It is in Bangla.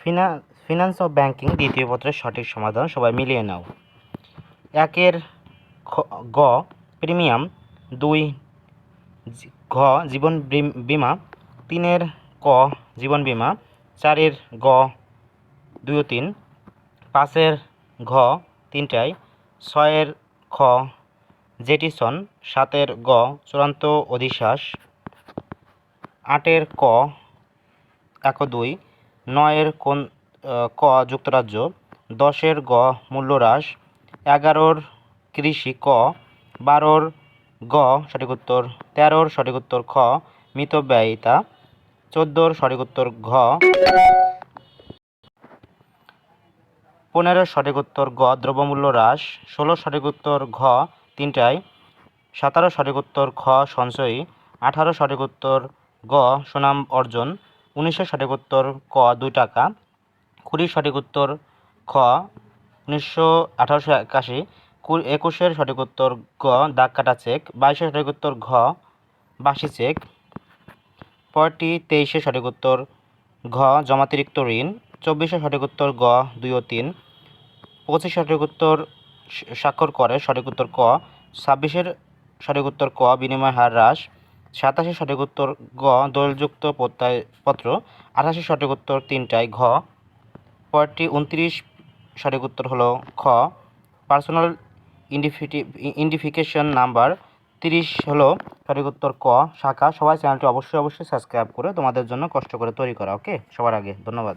ফিনান্স ও ব্যাংকিং দ্বিতীয় পত্রের সঠিক সমাধান সবাই মিলিয়ে নাও। 1 গ প্রিমিয়াম, 2 ঘ জীবন বীমা, 3 ক জীবন বীমা, 4 গ 2 ও 3, 5 ঘ 3টায়, 6 খ জেটিসন, 7 গ চূড়ান্ত অধিশ্বাস, 8 ক 1 ও 2, 9 ক যুক্তরাজ্য, 10 গ মূল্যহ্রাস, 11 কৃষি ক, 12 গ সঠিক উত্তর, 13 সঠিক উত্তর খ মিতব্যয়িতা, 14 সঠিক উত্তর ঘ, 15 সঠিক উত্তর গ দ্রব্যমূল্য হ্রাস, 16 সঠিক উত্তর ঘ 3টায়, 17 সঠিক উত্তর খ সঞ্চয়ী, 18 সঠিক উত্তর গ সুনাম অর্জন, 19 সঠিক উত্তর ক 2 টাকা, 20 সঠিক উত্তর খ 1881, 21 সঠিক উত্তর গ দাগ কাটা চেক, 22 সঠিক উত্তর ঘ বাসি চেক, 23 সঠিক উত্তর ঘ জমাতিরিক্ত ঋণ, 24 সঠিক উত্তর গ 2 ও 3, 25 সঠিক উত্তর স্বাক্ষর করে সঠিক উত্তর ক, 26 সঠিক উত্তর ক বিনিময় হার হ্রাস, 27 সঠিক উত্তর গ দলিলযুক্ত প্রত্যয়পত্র, 28 সঠিক উত্তর 3টায় ঘ, 29 সঠিক উত্তর হলো খ পার্সোনাল ইডেন্টিফিকেশন নাম্বার, 30 হলো সঠিক উত্তর ক শাখা। সবাই চ্যানেলটি অবশ্যই সাবস্ক্রাইব করে তোমাদের জন্য কষ্ট করে তৈরি করা। ওকে, সবার আগে ধন্যবাদ।